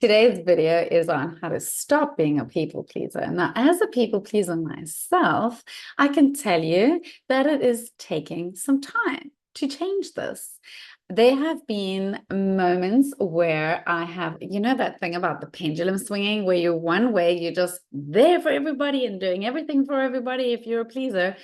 Today's video is on how to stop being a people pleaser. Now, as a people pleaser myself, I can tell you that it is taking some time to change this. There have been moments where I have, that thing about the pendulum swinging, where you're one way, you're just there for everybody and doing everything for everybody if you're a pleaser.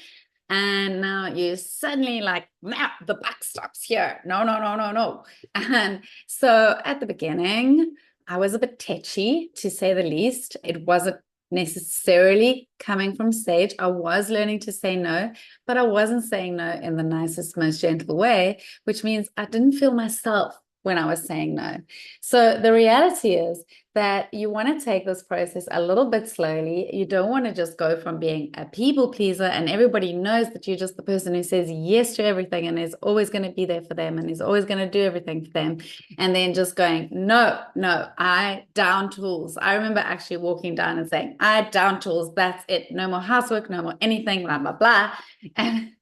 And now you suddenly like, now the buck stops here. No, no, no, no, no. And so at the beginning, I was a bit tetchy, to say the least. It wasn't necessarily coming from stage. I was learning to say no, but I wasn't saying no in the nicest, most gentle way, which means I didn't feel myself when I was saying no. So the reality is that you want to take this process a little bit slowly. You don't want to just go from being a people pleaser and everybody knows that you're just the person who says yes to everything and is always going to be there for them and is always going to do everything for them. And then just going, no, I down tools. I remember actually walking down and saying, I down tools. That's it. No more housework, no more anything, blah, blah, blah. And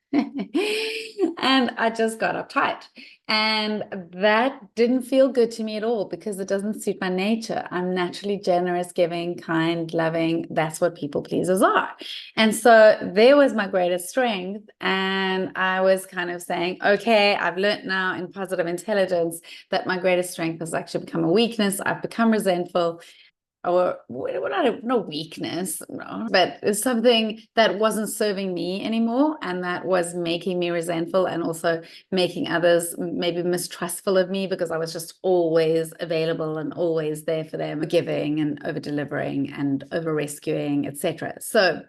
and I just got uptight. And that didn't feel good to me at all because it doesn't suit my nature. I'm naturally generous, giving, kind, loving. That's what people pleasers are. And so there was my greatest strength. And I was kind of saying, okay, I've learned now in positive intelligence that my greatest strength has actually become a weakness. I've become resentful. Or no weakness, no, but it's something that wasn't serving me anymore, and that was making me resentful and also making others maybe mistrustful of me because I was just always available and always there for them, giving and over delivering and over rescuing, etc. So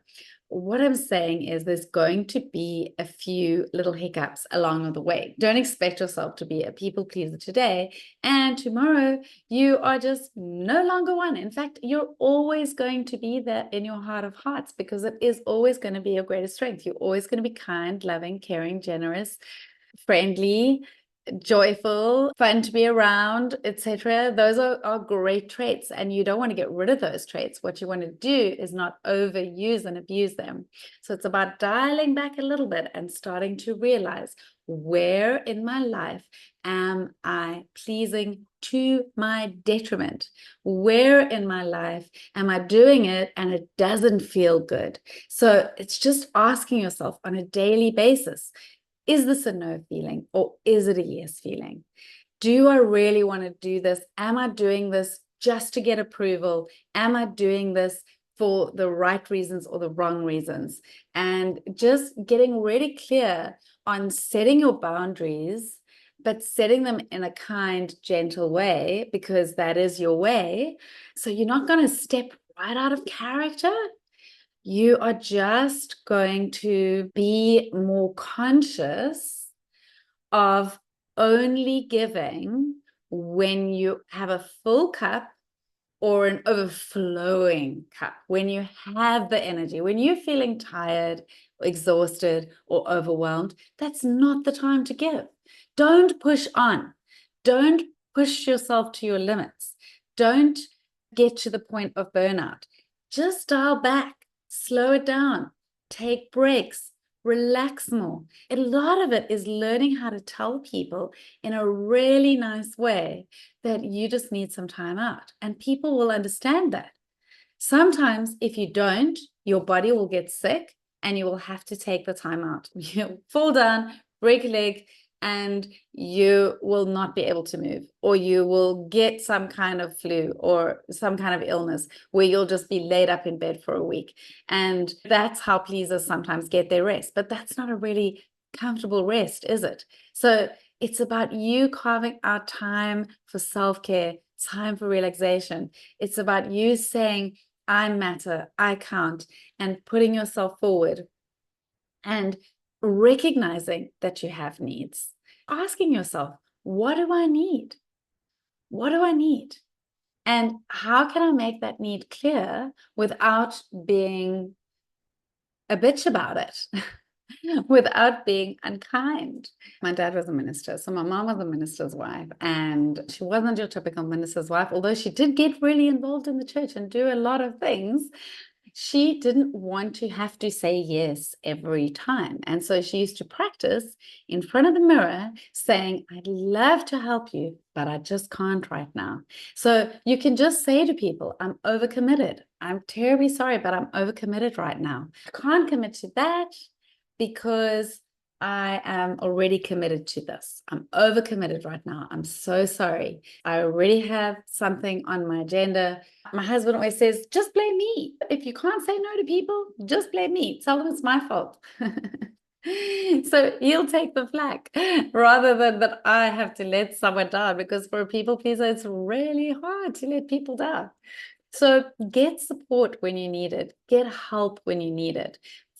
what I'm saying is there's going to be a few little hiccups along the way. Don't expect yourself to be a people pleaser today, and tomorrow you are just no longer one. In fact, you're always going to be there in your heart of hearts because it is always going to be your greatest strength. You're always going to be kind, loving, caring, generous, friendly, joyful, fun to be around, etc. Those are great traits, and you don't want to get rid of those traits. What you want to do is not overuse and abuse them. So it's about dialing back a little bit and starting to realize, where in my life am I pleasing to my detriment? Where in my life am I doing it and it doesn't feel good? So it's just asking yourself on a daily basis, is this a no feeling or is it a yes feeling? Do I really want to do this? Am I doing this just to get approval? Am I doing this for the right reasons or the wrong reasons? And just getting really clear on setting your boundaries, but setting them in a kind, gentle way, because that is your way. So you're not going to step right out of character. You are just going to be more conscious of only giving when you have a full cup or an overflowing cup, when you have the energy, when you're feeling tired, exhausted, or overwhelmed. That's not the time to give. Don't push on. Don't push yourself to your limits. Don't get to the point of burnout. Just dial back. Slow it down, take breaks, relax more. A lot of it is learning how to tell people in a really nice way that you just need some time out, and people will understand that. Sometimes if you don't, your body will get sick and you will have to take the time out. You'll fall down, break a leg, and you will not be able to move, or you will get some kind of flu or some kind of illness where you'll just be laid up in bed for a week. And that's how pleasers sometimes get their rest, but that's not a really comfortable rest, is it? So it's about you carving out time for self-care, time for relaxation. It's about you saying, I matter, I count, and putting yourself forward and recognizing that you have needs. Asking yourself, what do I need? What do I need? And how can I make that need clear without being a bitch about it? Without being unkind. My dad was a minister, so my mom was a minister's wife, and she wasn't your typical minister's wife, although she did get really involved in the church and do a lot of things. she didn't want to have to say yes every time. And so she used to practice in front of the mirror saying, I'd love to help you, but I just can't right now. So you can just say to people, I'm overcommitted. I'm terribly sorry, but I'm overcommitted right now. I can't commit to that because I am already committed to this. I'm overcommitted right now. I'm so sorry. I already have something on my agenda. My husband always says, just blame me. If you can't say no to people, just blame me. Tell them it's my fault. So he'll take the flak rather than that I have to let someone down, because for a people pleaser, it's really hard to let people down. So get support when you need it. Get help when you need it.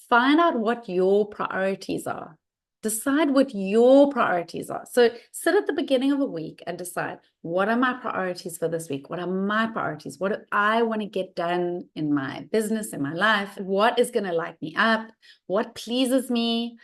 Find out what your priorities are. Decide what your priorities are. So sit at the beginning of a week and decide, what are my priorities for this week? What are my priorities? What do I want to get done in my business, in my life? What is going to light me up? What pleases me?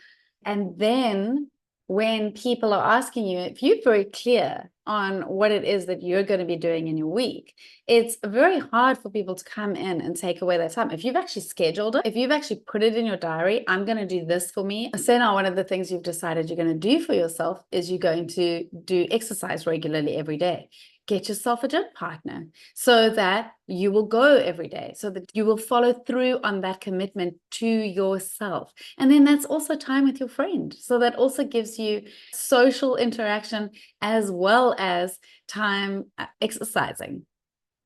And then when people are asking you, if you're very clear on what it is that you're going to be doing in your week, it's very hard for people to come in and take away that time. If you've actually scheduled it, if you've actually put it in your diary, I'm going to do this for me. Say now one of the things you've decided you're going to do for yourself is you're going to do exercise regularly every day. Get yourself a gym partner so that you will go every day, so that you will follow through on that commitment to yourself. And then that's also time with your friend. So that also gives you social interaction as well as time exercising.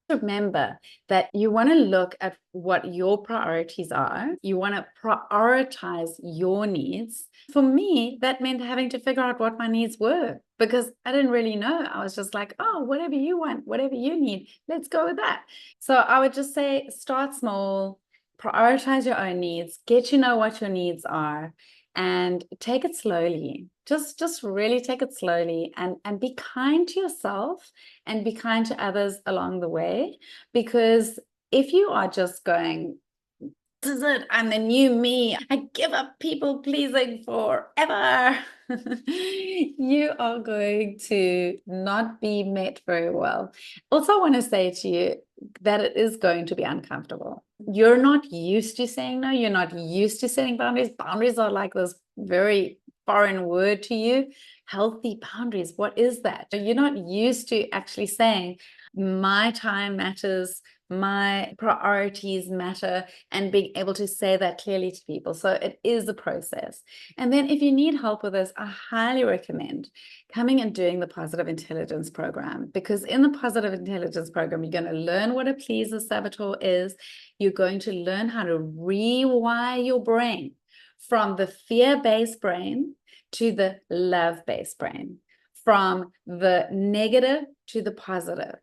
Remember that you want to look at what your priorities are. You want to prioritize your needs. For me, that meant having to figure out what my needs were, because I didn't really know. I was just like, oh, whatever you want, whatever you need, let's go with that. So I would just say, start small, prioritize your own needs, get to know what your needs are, and take it slowly. Just really take it slowly, and be kind to yourself and be kind to others along the way. Because if you are just going, this is it, I'm the new me, I give up people pleasing forever, you are going to not be met very well. Also, I want to say to you that it is going to be uncomfortable. You're not used to saying no. You're not used to setting boundaries. Boundaries are like this very foreign word to you. Healthy boundaries, what is that? You're not used to actually saying, my time matters, my priorities matter, and being able to say that clearly to people. So it is a process. And then if you need help with this, I highly recommend coming and doing the Positive Intelligence program, because in the Positive Intelligence program, you're going to learn what a pleaser saboteur is. You're going to learn how to rewire your brain from the fear-based brain to the love-based brain, from the negative to the positive.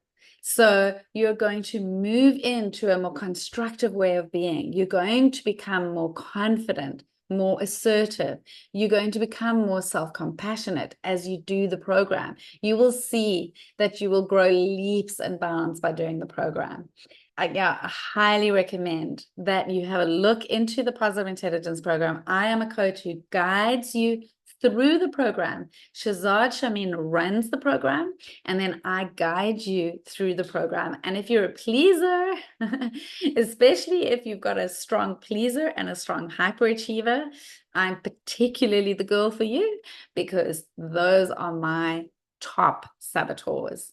So you're going to move into a more constructive way of being. You're going to become more confident, more assertive. You're going to become more self-compassionate as you do the program. You will see that you will grow leaps and bounds by doing the program. I highly recommend that you have a look into the Positive Intelligence program. I am a coach who guides you through the program. Shazad Shamin runs the program, and then I guide you through the program. And if you're a pleaser, especially if you've got a strong pleaser and a strong hyperachiever, I'm particularly the girl for you, because those are my top saboteurs.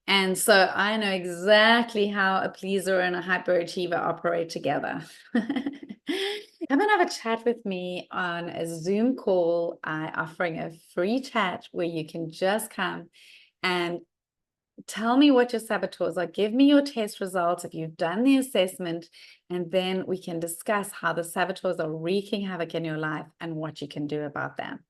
And so I know exactly how a pleaser and a hyperachiever operate together. Come and have a chat with me on a Zoom call. I'm offering a free chat where you can just come and tell me what your saboteurs are. Give me your test results if you've done the assessment, and then we can discuss how the saboteurs are wreaking havoc in your life and what you can do about them.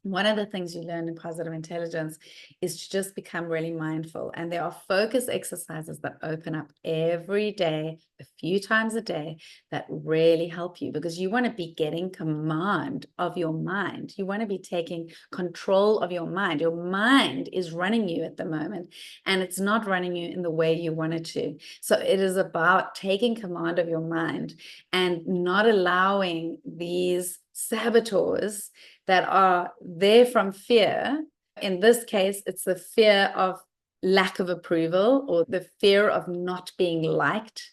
One of the things you learn in Positive Intelligence is to just become really mindful. And there are focus exercises that open up every day, a few times a day, that really help you, because you want to be getting command of your mind. You want to be taking control of your mind. Your mind is running you at the moment, and it's not running you in the way you want it to. So it is about taking command of your mind and not allowing these saboteurs that are there from fear. In this case, it's the fear of lack of approval, or the fear of not being liked,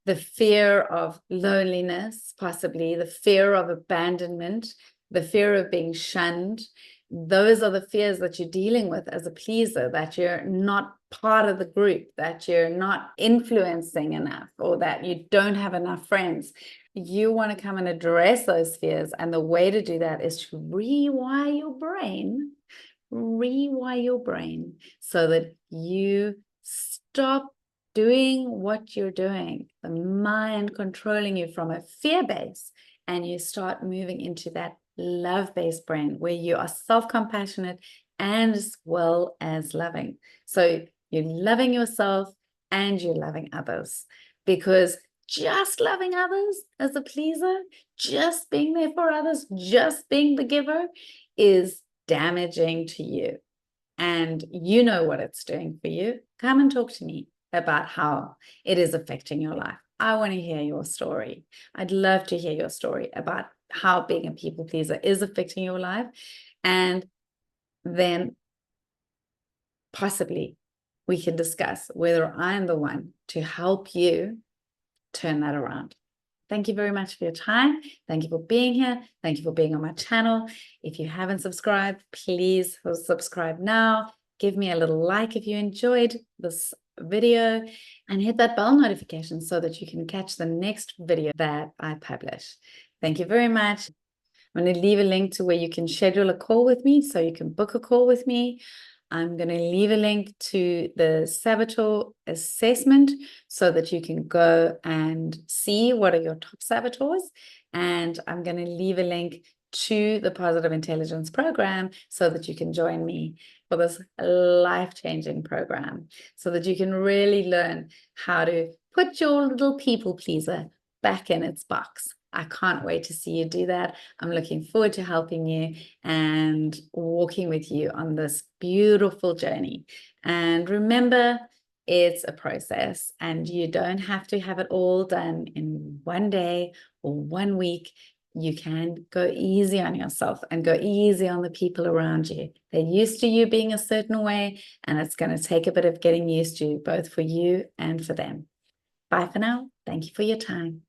the fear of loneliness, possibly the fear of abandonment, the fear of being shunned. Those are the fears that you're dealing with as a pleaser, that you're not part of the group, that you're not influencing enough, or that you don't have enough friends. You want to come and address those fears. And the way to do that is to rewire your brain so that you stop doing what you're doing, the mind controlling you from a fear base, and you start moving into that love-based brain where you are self-compassionate and as well as loving. So you're loving yourself and you're loving others, because just loving others as a pleaser, just being there for others, just being the giver is damaging to you. And you know what it's doing for you. Come and talk to me about how it is affecting your life. I want to hear your story. I'd love to hear your story about how being a people pleaser is affecting your life. And then possibly we can discuss whether I'm the one to help you turn that around. Thank you very much for your time. Thank you for being here. Thank you for being on my channel. If you haven't subscribed, please subscribe now. Give me a little like if you enjoyed this video, and hit that bell notification so that you can catch the next video that I publish. Thank you very much. I'm going to leave a link to where you can schedule a call with me, so you can book a call with me. I'm going to leave a link to the saboteur assessment so that you can go and see what are your top saboteurs. And I'm going to leave a link to the Positive Intelligence program so that you can join me for this life-changing program, so that you can really learn how to put your little people pleaser back in its box. I can't wait to see you do that. I'm looking forward to helping you and walking with you on this beautiful journey. And remember, it's a process, and you don't have to have it all done in one day or 1 week. You can go easy on yourself and go easy on the people around you. They're used to you being a certain way, and it's going to take a bit of getting used to, both for you and for them. Bye for now. Thank you for your time.